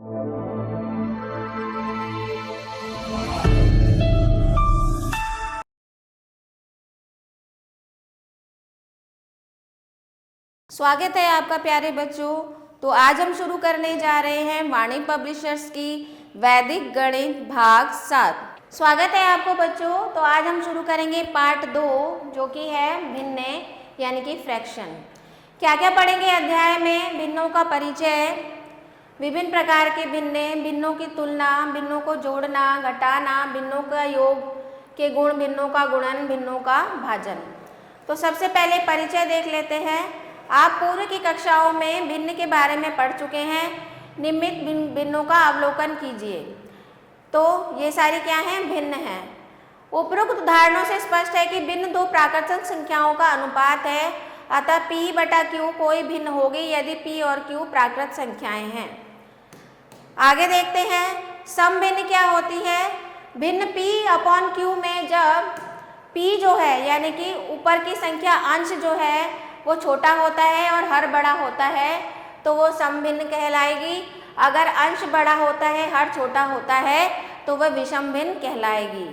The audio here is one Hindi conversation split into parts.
स्वागत है आपका प्यारे बच्चों। तो आज हम शुरू करने जा रहे हैं वाणी पब्लिशर्स की वैदिक गणित भाग 7। स्वागत है आपको बच्चों। तो आज हम शुरू करेंगे पार्ट 2 जो कि है भिन्न यानी कि फ्रैक्शन। क्या क्या पढ़ेंगे अध्याय में? भिन्नों का परिचय, विभिन्न प्रकार के भिन्न, भिन्नों की तुलना, भिन्नों को जोड़ना घटाना, भिन्नों का योग के गुण, भिन्नों का गुणन, भिन्नों का भाजन। तो सबसे पहले परिचय देख लेते हैं। आप पूर्व की कक्षाओं में भिन्न के बारे में पढ़ चुके हैं। निम्नित भिन्नों का अवलोकन कीजिए। तो ये सारी क्या हैं? भिन्न हैं। उपरोक्त उदाहरणों से स्पष्ट है कि भिन्न दो प्राकृतिक संख्याओं का अनुपात है, अतः p बटा q कोई भिन्न होगी यदि p और q प्राकृत संख्याएं हैं। आगे देखते हैं समभिन्न क्या होती है। भिन्न p अपॉन q में जब p जो है यानी कि ऊपर की संख्या अंश जो है वो छोटा होता है और हर बड़ा होता है तो वो समभिन्न कहलाएगी। अगर अंश बड़ा होता है हर छोटा होता है तो वह विषम भिन्न कहलाएगी।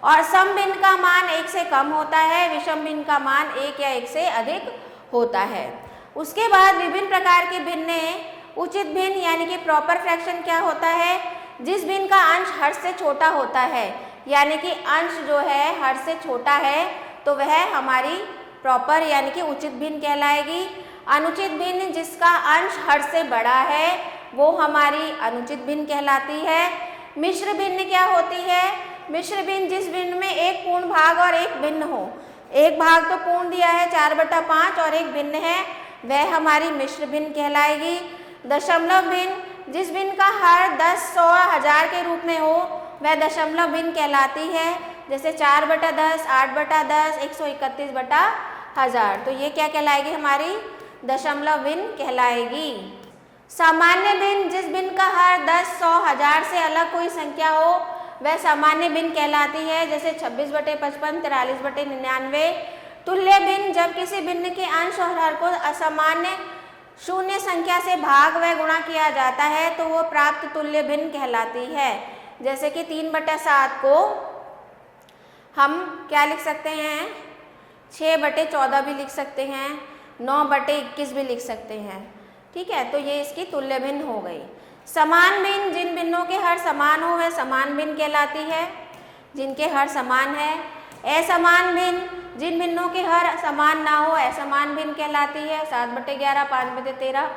और समभिन्न का मान 1 से कम होता है, विषम भिन्न का मान 1 या 1 से अधिक होता है। उसके बाद विभिन्न प्रकार के भिन्न, उचित भिन्न यानी कि प्रॉपर फ्रैक्शन क्या होता है? जिस भिन्न का अंश हर से छोटा होता है, यानी कि अंश जो है हर से छोटा है तो वह हमारी प्रॉपर यानी कि उचित भिन्न कहलाएगी। अनुचित भिन्न जिसका अंश हर से बड़ा है वो हमारी अनुचित भिन्न कहलाती है। मिश्र भिन्न क्या होती है? मिश्र भिन्न जिस भिन्न में एक पूर्ण भाग और एक भिन्न हो। एक भाग तो पूर्ण दिया है 4/5 और एक भिन्न है, वह हमारी मिश्र भिन्न कहलाएगी। दशमलव भिन्न जिस भिन्न का हर 10, 100, 1000 के रूप में हो वह दशमलव भिन्न कहलाती है। जैसे 4/10, 8/10, 131/1000। तो ये क्या कहलाएगी? हमारी दशमलव भिन्न कहलाएगी। सामान्य भिन्न जिस भिन्न का हर 10, 100, 1000 से अलग कोई संख्या हो वह सामान्य भिन्न कहलाती है। जैसे 26/55, 43/99। तुल्य भिन्न जब किसी भिन्न के अंश और हर को असामान्य शून्य संख्या से भाग व गुणा किया जाता है तो वो प्राप्त तुल्य भिन्न कहलाती है। जैसे कि 3/7 को हम क्या लिख सकते हैं? 6/14 भी लिख सकते हैं, 9/21 भी लिख सकते हैं। ठीक है, तो ये इसकी तुल्य भिन्न हो गई। समान भिन्न जिन भिन्नों के हर समान हो वह समान भिन्न कहलाती है, जिनके हर समान है। असमान भिन्न जिन भिन्नों के हर समान ना हो असमान भिन्न कहलाती है। 7/11, 5/13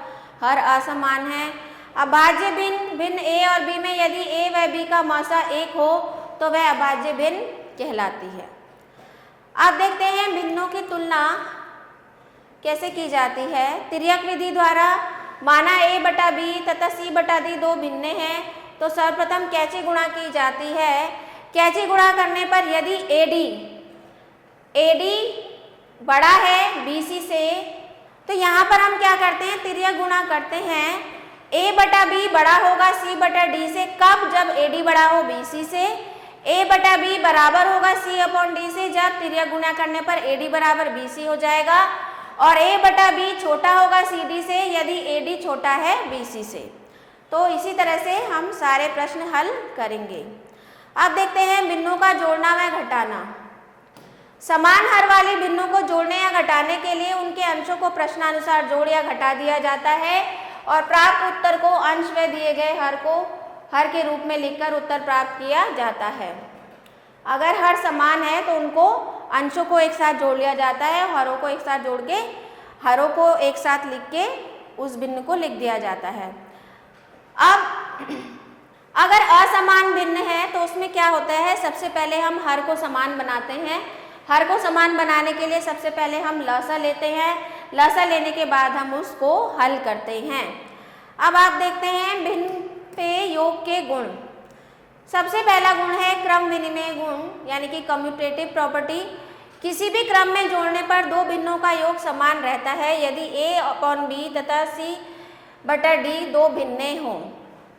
हर असमान है। अभाज्य भिन्न भिन्न a और b में यदि a व b का मौसा 1 हो तो वह अभाज्य भिन्न कहलाती है। अब देखते हैं भिन्नों की तुलना कैसे की जाती है। तिर्यक विधि द्वारा माना a/b तथा c/d दो भिन्न हैं तो सर्वप्रथम कैची गुणा की जाती है। कैची गुणा करने पर यदि AD बड़ा है BC से तो यहाँ पर हम क्या करते हैं? तिर्यक गुणा करते हैं। a/b बड़ा होगा c/d से कब? जब AD बड़ा हो BC से। a/b बराबर होगा c/d से जब तिर्यक गुणा करने पर AD बराबर BC हो जाएगा। और a/b छोटा होगा CD से यदि AD छोटा है BC से। तो इसी तरह से हम सारे प्रश्न हल करेंगे। अब देखते हैं भिन्नों का जोड़ना व घटाना। समान हर वाली भिन्नों को जोड़ने या घटाने के लिए उनके अंशों को प्रश्नानुसार जोड़ या घटा दिया जाता है और प्राप्त उत्तर को अंश व दिए गए हर के रूप में लिखकर उत्तर प्राप्त किया जाता है। अगर हर समान है तो उनको अंशों को एक साथ जोड़ लिया जाता है, हरों को एक साथ जोड़ के हरों को एक साथ लिख के उस भिन्न को लिख दिया जाता है। अब अगर असमान भिन्न है तो उसमें क्या होता है? सबसे पहले हम हर को समान बनाते हैं। हर को समान बनाने के लिए सबसे पहले हम लसा लेते हैं। लसा लेने के बाद हम उसको हल करते हैं। अब आप देखते हैं भिन्न पे योग के गुण। सबसे पहला गुण है क्रम विनिमय गुण यानी कि कम्यूटेटिव प्रॉपर्टी। किसी भी क्रम में जोड़ने पर दो भिन्नों का योग समान रहता है यदि a/b तथा c/d दो भिन्न हों।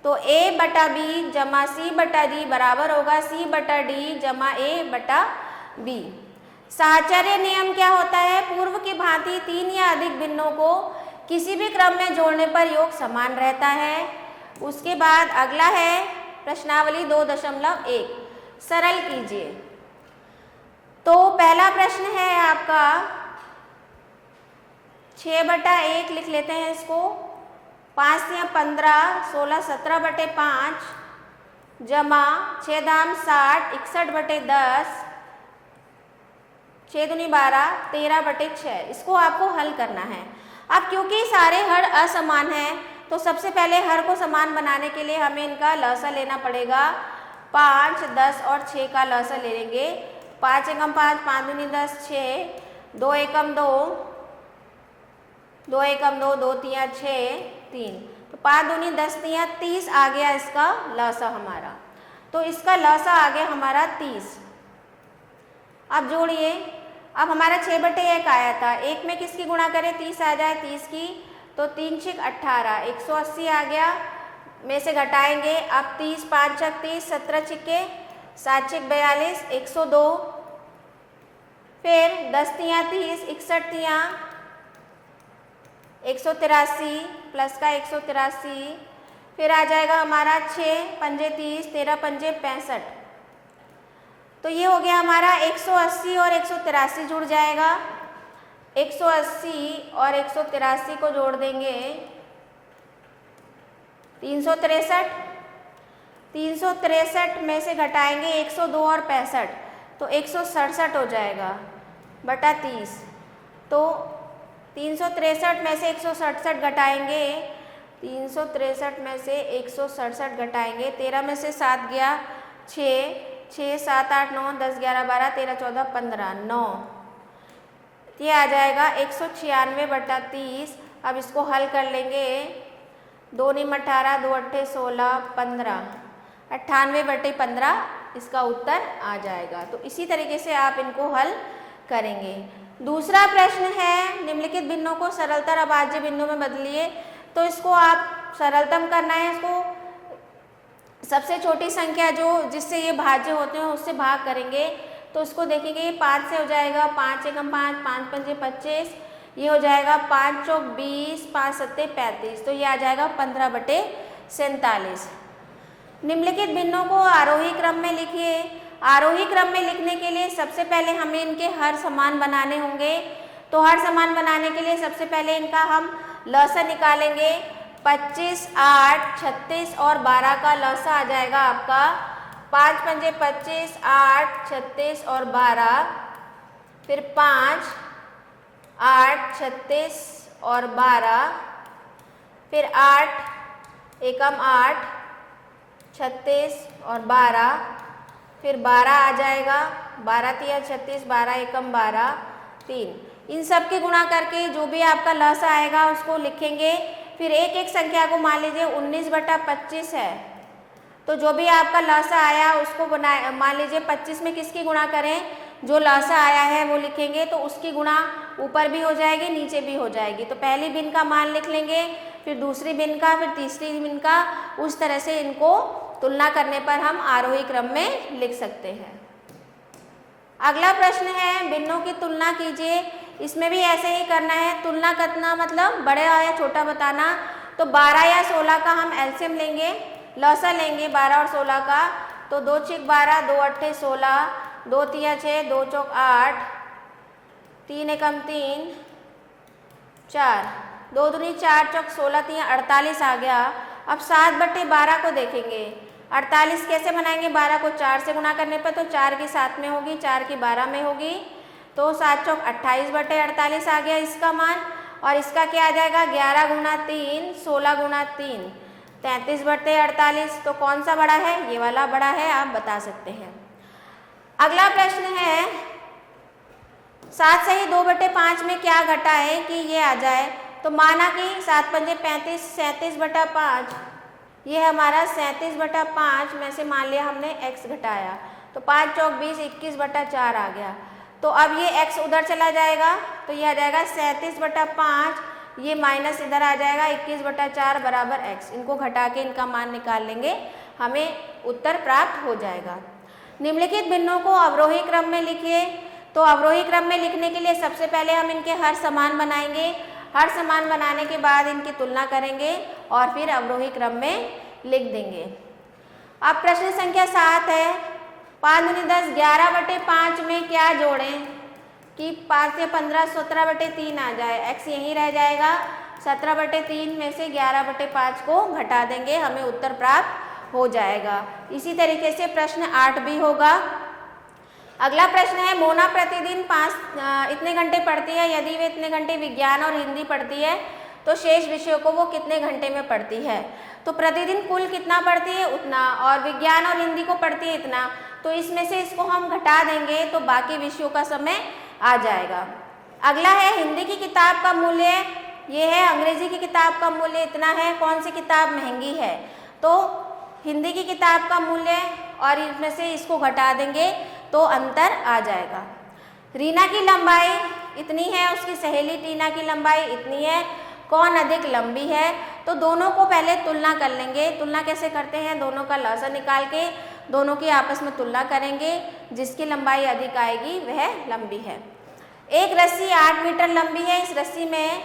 तो a/b जमा c/d बराबर होगा c/d जमा a/b। साहचर्य नियम क्या होता है? पूर्व की भांति 3 या अधिक भिन्नों को किसी भी क्रम में जोड़ने पर योग समान रहता है। उसके बाद अगला है प्रश्नावली 2.1, सरल कीजिए। तो पहला प्रश्न है आपका 6/1 लिख लेते हैं इसको, 5 या 15, 16 17/5 जमा 6 दाम 60, 61/10, 6 दूनी 12, 13/6। इसको आपको हल करना है। अब क्योंकि सारे हर असमान हैं तो सबसे पहले हर को समान बनाने के लिए हमें इनका लसा लेना पड़ेगा। 5, 10 और 6 का लसा ले लेंगे। 5 एकम 5, 5 दूनी 10, 6, 2 एकम 2, 2 एकम 2, 2 तिया 6, 3, तो 5 दूनी 10 तिया 30 आ गया इसका लसा हमारा। तो इसका लसा आ गया हमारा 30। अब जोड़िए, अब हमारा 6/1 आया था, 1 में किसकी गुणा करें, 30 आ जाए 30 की, तो 3 छिक 18, 180 आ गया, में से घटाएंगे। अब 30, 5 छक 30, 17 छिक्के 7 छिक 42, 102, फिर 10 तिया 30, 61 तिया 183 प्लस का 183, फिर आ जाएगा हमारा 6 पंजे 30, 13 पंजे 65। तो ये हो गया हमारा 180 और 183 जुड़ जाएगा। 180 और 183 को जोड़ देंगे 363। 363 में से घटाएंगे 102 और 65, तो 167 हो जाएगा बटा 30। तो 363 में से 167 घटाएंगे, 363 में से 167 घटाएंगे, 13 में से 7 गया 6, 6 7 8 9 10 11 12 13 14 15 9, ये आ जाएगा 196/30। अब इसको हल कर लेंगे। 2 निम 18, 2 अट्ठे 16, 15, 98/15 इसका उत्तर आ जाएगा। तो इसी तरीके से आप इनको हल करेंगे। दूसरा प्रश्न है, निम्नलिखित भिन्नों को सरलतर अभाज्य भिन्नों में बदलिए। तो इसको आप सरलतम करना है, इसको सबसे छोटी संख्या जो जिससे ये भाज्य होते हैं उससे भाग करेंगे। तो उसको देखेंगे, ये 5 से हो जाएगा 5 एकम 5, 5 पंजे 25, ये हो जाएगा 5 चौक 20, 5 सत्ते 35, तो ये आ जाएगा 15/47। निम्नलिखित भिन्नों को आरोही क्रम में लिखिए। आरोही क्रम में लिखने के लिए सबसे पहले हमें इनके हर समान बनाने होंगे। तो हर समान बनाने के लिए सबसे पहले इनका हम लसा निकालेंगे। 25, 8, 36 और 12 का लसा आ जाएगा आपका 5 पंजे 25, 8, 36 और 12, फिर 5, 8, 36 और 12, फिर 8 एकम 8, 36 और 12, फिर 12 आ जाएगा, 12 तिया 36, 12 एकम 12, 3। इन सब की गुणा करके जो भी आपका लसा आएगा उसको लिखेंगे। फिर एक एक संख्या को मान लीजिए 19/25 है, तो जो भी आपका लसा आया उसको मान लीजिए 25 में किसकी गुणा करें, जो लसा आया है वो लिखेंगे। तो उसकी गुणा ऊपर भी हो जाएगी नीचे भी हो जाएगी। तो पहली भिन्न का मान लिख लेंगे, फिर दूसरी भिन्न का, फिर तीसरी भिन्न का। उस तरह से इनको तुलना करने पर हम आरोही क्रम में लिख सकते हैं। अगला प्रश्न है, भिन्नों की तुलना कीजिए। इसमें भी ऐसे ही करना है। तुलना करना मतलब बड़ा या छोटा बताना। तो 12 या 16 का हम एलसीएम लेंगे, लसा लेंगे 12 और 16 का। तो 2 छिक 12, 2 अट्ठे 16, 2 तिया 6, 2 चौक 8, 3 एकम 3, 4, 2 दूनी 4 चौक 16 तिया 48 आ गया। अब 7/12 को देखेंगे। 48 कैसे बनाएंगे, 12 को 4 से गुणा करने पर, तो 4 की 7 में होगी, 4 की 12 में होगी, तो 7 चौक 28/48 आ गया इसका मान। और इसका क्या आ जाएगा, 11 गुणा 3, 16 गुणा 3, 33/48। तो कौन सा बड़ा है, ये वाला बड़ा है, आप बता सकते हैं। अगला प्रश्न है, 7 से ही 2/5 में क्या घटा है कि ये आ जाए। तो माना कि 7 पंजे 35, 37/5, ये हमारा 37/5 में से मान लिया हमने x घटाया, तो 5 चौक 20, 21/4 आ गया। तो अब ये x उधर चला जाएगा, तो ये आ जाएगा 37/5, ये माइनस इधर आ जाएगा 21/4 बराबर x। इनको घटा के इनका मान निकाल लेंगे, हमें उत्तर प्राप्त हो जाएगा। निम्नलिखित भिन्नों को अवरोही क्रम में लिखिए। तो अवरोही क्रम में लिखने के लिए सबसे पहले हम इनके हर समान बनाएंगे। हर समान बनाने के बाद इनकी तुलना करेंगे और फिर अवरोही क्रम में लिख देंगे। अब प्रश्न संख्या 7 है, 5 दूनी 10, 11/5 में क्या जोड़ें कि 5 से 15 17/3 आ जाए। x यहीं रह जाएगा, 17/3 में से 11/5 को घटा देंगे, हमें उत्तर प्राप्त हो जाएगा। इसी तरीके से प्रश्न 8 भी होगा। अगला प्रश्न है, मोना प्रतिदिन इतने घंटे पढ़ती है। यदि वे इतने घंटे विज्ञान और हिंदी पढ़ती है तो शेष विषयों को वो कितने घंटे में पढ़ती है। तो प्रतिदिन कुल कितना पढ़ती है उतना, और विज्ञान और हिंदी को पढ़ती है इतना, तो इसमें से इसको हम घटा देंगे तो बाकी विषयों का समय आ जाएगा। अगला है, हिंदी की किताब का मूल्य ये है, अंग्रेजी की किताब का मूल्य इतना है, कौन सी किताब महंगी है। तो हिंदी की किताब का मूल्य और इसमें से इसको घटा देंगे तो अंतर आ जाएगा। रीना की लंबाई इतनी है, उसकी सहेली टीना की लंबाई इतनी है, कौन अधिक लंबी है। तो दोनों को पहले तुलना कर लेंगे। तुलना कैसे करते हैं, दोनों का लौसा निकाल के दोनों की आपस में तुलना करेंगे, जिसकी लंबाई अधिक आएगी वह लंबी है। एक रस्सी 8 मीटर लंबी है, इस रस्सी में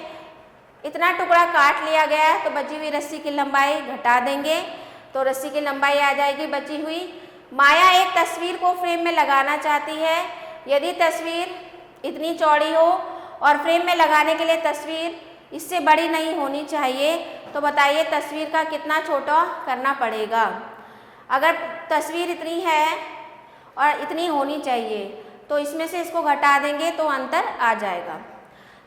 इतना टुकड़ा काट लिया गया है, तो बची हुई रस्सी की लंबाई घटा देंगे तो रस्सी की लंबाई आ जाएगी बची हुई। माया एक तस्वीर को फ्रेम में लगाना चाहती है। यदि तस्वीर इतनी चौड़ी हो और फ्रेम में लगाने के लिए तस्वीर इससे बड़ी नहीं होनी चाहिए, तो बताइए तस्वीर का कितना छोटा करना पड़ेगा। अगर तस्वीर इतनी है और इतनी होनी चाहिए तो इसमें से इसको घटा देंगे तो अंतर आ जाएगा।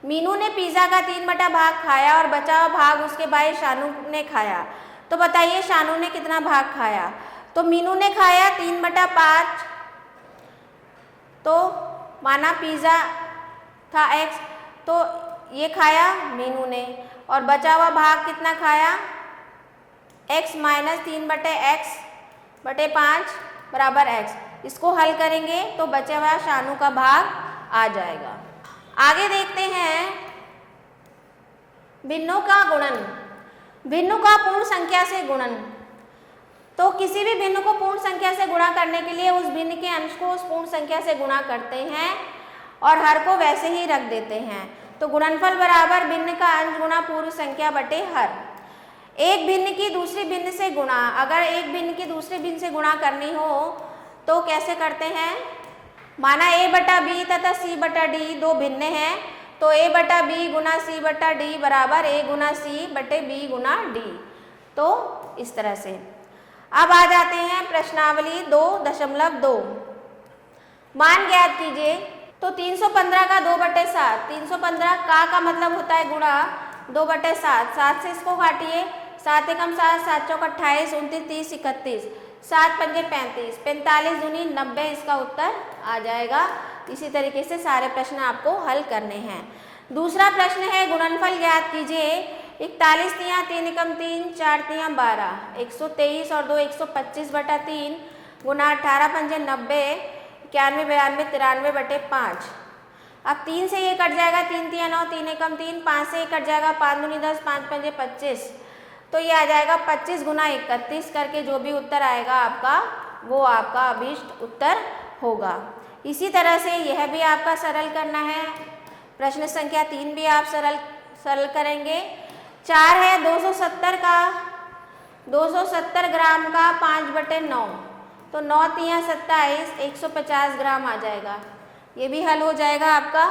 मीनू ने पिज़्ज़ा का 3 भाग खाया और बचा हुआ भाग उसके भाई शानू ने खाया। तो बताइए शानू ने कितना भाग खाया। तो मीनू ने खाया 3/5, तो माना पिज़्ज़ा था x, तो ये खाया मीनू ने, और बचा हुआ भाग कितना खाया, x - 3/x/5 बराबर x। इसको हल करेंगे तो बचा हुआ शानू का भाग आ जाएगा। आगे देखते हैं, भिन्नों का गुणन। भिन्नों का पूर्ण संख्या से गुणन। तो किसी भी भिन्न को पूर्ण संख्या से गुणा करने के लिए उस भिन्न के अंश को उस पूर्ण संख्या से गुणा करते हैं और हर को वैसे ही रख देते हैं। तो गुणनफल बराबर भिन्न का अंश गुणा पूर्ण संख्या बटे हर। एक भिन्न की दूसरी भिन्न से गुणा। अगर एक भिन्न की दूसरे भिन्न से गुणा करनी हो तो कैसे करते हैं, माना a/b तथा c/d दो भिन्न हैं, तो a/b गुना c/d बराबर a गुना c बटे b गुना d। तो इस तरह से। अब आ जाते हैं प्रश्नावली 2.2। मान ज्ञात कीजिए। तो 315 का 2/7, 315 का मतलब होता है गुणा 2/7, 7 से इसको काटिए, 7 एकम 7, 7 चौक 28, 29 30 31, 7 पंजे 35, 45 दूनी 90, इसका उत्तर आ जाएगा। इसी तरीके से सारे प्रश्न आपको हल करने हैं। दूसरा प्रश्न है, गुणनफल ज्ञात कीजिए। 41 तियाँ 3 एकम 3, 4 तियाँ 12, 123 और 2 125/3 गुना 18 पंजे 90, 91 92 93/5। अब 3 से ये कट जाएगा, 3 तियाँ 9, 3 एकम 3, 5 से ये कट जाएगा, 5 दूनी 10, 5 पंजे 25, तो ये आ जाएगा 25 गुना 31 करके जो भी उत्तर आएगा आपका वो आपका अभीष्ट उत्तर होगा। इसी तरह से यह भी आपका सरल करना है। प्रश्न संख्या 3 भी आप सरल करेंगे। 4 है 270 ग्राम का 5/9, तो 9 तियाँ 27, 150 ग्राम आ जाएगा। ये भी हल हो जाएगा आपका।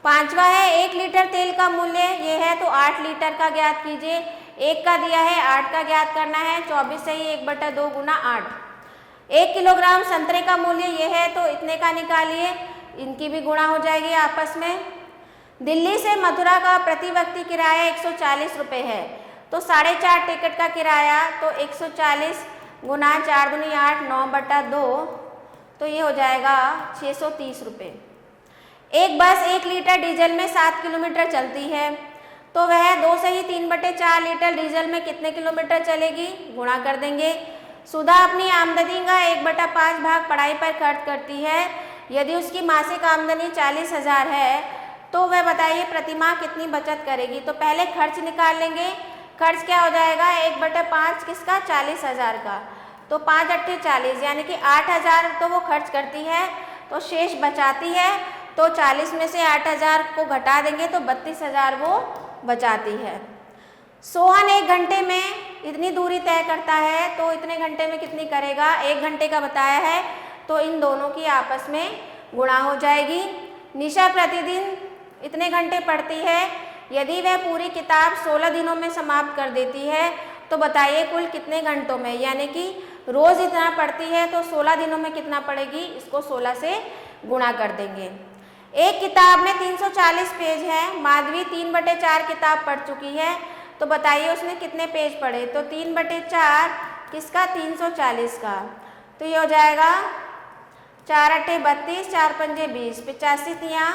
5वां है, 1 लीटर तेल का मूल्य ये है, तो 8 लीटर का ज्ञात कीजिए। 1 का दिया है, 8 का ज्ञात करना है, 24 से ही 1/2 गुना 8। 1 किलोग्राम संतरे का मूल्य ये है, तो इतने का निकालिए, इनकी भी गुणा हो जाएगी आपस में। दिल्ली से मथुरा का प्रति व्यक्ति किराया 140 रुपये है, तो 4.5 टिकट का किराया, तो 140 गुना 4 दूनी 8, 9/2, तो ये हो जाएगा 630 रुपये। एक बस 1 लीटर डीजल में 7 किलोमीटर चलती है, तो वह 2 से ही 3/4 लीटर डीजल में कितने किलोमीटर चलेगी, गुणा कर देंगे। सुधा अपनी आमदनी का 1/5 भाग पढ़ाई पर खर्च करती है। यदि उसकी मासिक आमदनी 40,000 है तो वह बताइए प्रतिमाह कितनी बचत करेगी। तो पहले खर्च निकाल लेंगे। खर्च क्या हो जाएगा, 1/5 किसका, 40,000 का, तो 5 अट्ठे 40, यानी कि 8,000 तो वो खर्च करती है, तो शेष बचाती है, तो 40 में से 8,000 को घटा देंगे तो 32,000 वो बचाती है। सोहन 1 घंटे में इतनी दूरी तय करता है तो इतने घंटे में कितनी करेगा, 1 घंटे का बताया है, तो इन दोनों की आपस में गुणा हो जाएगी। निशा प्रतिदिन इतने घंटे पढ़ती है, यदि वह पूरी किताब 16 दिनों में समाप्त कर देती है तो बताइए कुल कितने घंटों में, यानी कि रोज़ इतना पढ़ती है तो 16 दिनों में कितना पढ़ेगी, इसको 16 से गुणा कर देंगे। एक किताब में 340 पेज है, माधवी 3/4 किताब पढ़ चुकी है, तो बताइए उसने कितने पेज पढ़े, तो 3/4 किसका, 340 का, तो ये हो जाएगा 4 × 8 = 32, 4 × 5 = 20, 85 तियाँ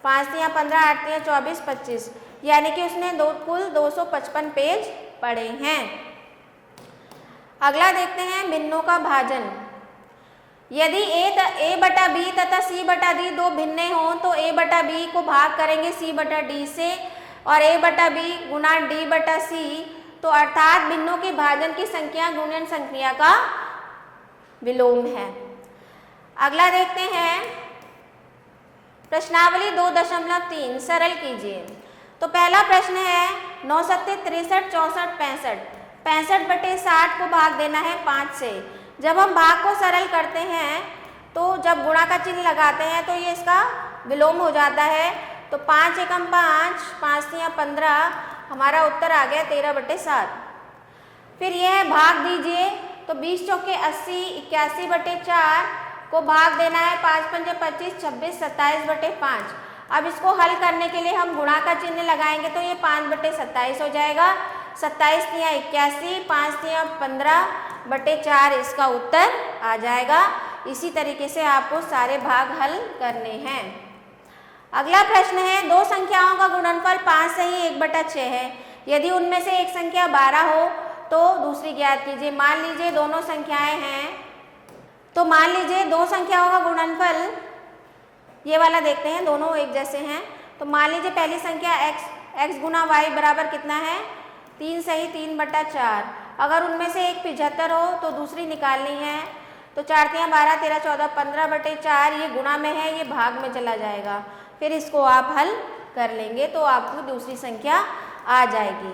5 तियाँ 15, 8 तियाँ 24, 25, यानी कि उसने कुल 255 पेज पढ़े हैं। अगला देखते हैं भिन्नों का भाजन। यदि a/b तथा c/d दो भिन्न हों तो a/b को भाग करेंगे c/d से और a/b गुना d/c, तो अर्थात भिन्नों के भाजन की संख्या गुणन संख्या का विलोम है। अगला देखते हैं प्रश्नावली 2.3 सरल कीजिए। तो पहला प्रश्न है 9 × 7 = 63, 64, 65, 65/60 को भाग देना है 5 से। जब हम भाग को सरल करते हैं तो जब गुणा का चिन्ह लगाते हैं तो ये इसका विलोम हो जाता है, तो 5 × 1 = 5, 5 × 3 = 15, हमारा उत्तर आ गया 13/7। फिर यह है भाग दीजिए, तो 20 × 4 = 80, 81/4 को भाग देना है 5 × 5 = 25, 26, 27/5। अब इसको हल करने के लिए हम गुणा का चिन्ह लगाएंगे तो ये 5/27 हो जाएगा, 27 × 3 = 81, 5 × 3 = 15/4 इसका उत्तर आ जाएगा। इसी तरीके से आपको सारे भाग हल करने हैं। अगला प्रश्न है दो संख्याओं का गुणनफल 5 सही 1/6 है, यदि उनमें से एक संख्या 12 हो तो दूसरी ज्ञात कीजिए। मान लीजिए दोनों संख्याएं हैं, तो मान लीजिए दो संख्याओं का गुणनफल, ये वाला देखते हैं, दोनों एक जैसे हैं, तो मान लीजिए पहली संख्या x गुना y बराबर कितना है, 3 सही 3/4। अगर उनमें से एक 75 हो तो दूसरी निकालनी है, तो 4 × 3 = 12, 13, 14, 15/4, ये गुणा में है, ये भाग में चला जाएगा। फिर इसको आप हल कर लेंगे तो आपको दूसरी संख्या आ जाएगी।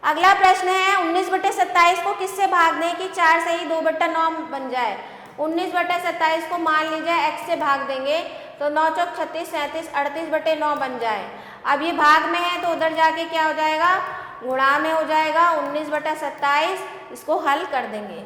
अगला प्रश्न है 19/27 को किससे भाग दें कि 4 सही 2/9 बन जाए। 19/27 को मान लीजिए x से भाग देंगे तो 9 × 4 = 36, 37, 38/9 बन जाए। अब ये भाग में है तो उधर जाके क्या हो जाएगा, गुणा में हो जाएगा, 19/27, इसको हल कर देंगे।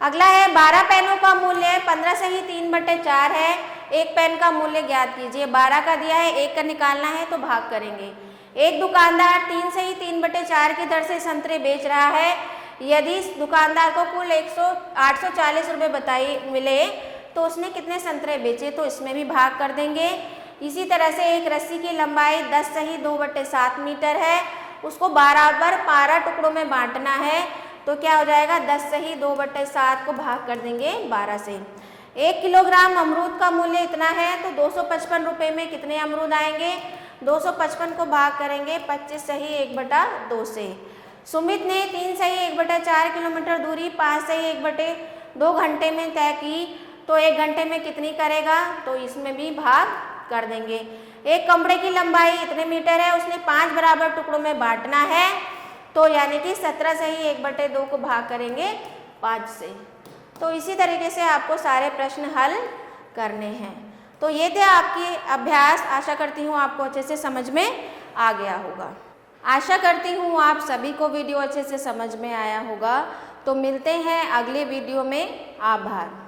अगला है 12 पेनों का मूल्य 15 सही 3/4 है, एक पेन का मूल्य ज्ञात कीजिए। 12 का दिया है, एक का निकालना है तो भाग करेंगे। एक दुकानदार 3 सही 3/4 की दर से संतरे बेच रहा है, यदि इस दुकानदार को कुल 840 रुपये मिले तो उसने कितने संतरे बेचे, तो इसमें भी भाग कर देंगे। इसी तरह से एक रस्सी की लंबाई 10 सही 2/7 मीटर है, उसको 12 टुकड़ों में बांटना है, तो क्या हो जाएगा, 10 सही 2/7 को भाग कर देंगे 12 से। 1 किलोग्राम अमरूद का मूल्य इतना है, तो 255 रुपये में कितने अमरूद आएंगे, 255 को भाग करेंगे 25 सही 1/2 से। सुमित ने 3 सही 1/4 किलोमीटर दूरी 5 सही 1/2 घंटे में तय की, तो 1 घंटे में कितनी करेगा, तो इसमें भी भाग कर देंगे। एक कमरे की लंबाई इतने मीटर है, उसने 5 बराबर टुकड़ों में बांटना है, तो यानी कि 17 सही 1/2 को भाग करेंगे 5 से। तो इसी तरीके से आपको सारे प्रश्न हल करने हैं। तो ये थे आपकी अभ्यास, आशा करती हूँ आपको अच्छे से समझ में आ गया होगा। आशा करती हूँ आप सभी को वीडियो अच्छे से समझ में आया होगा। तो मिलते हैं अगले वीडियो में। आभार।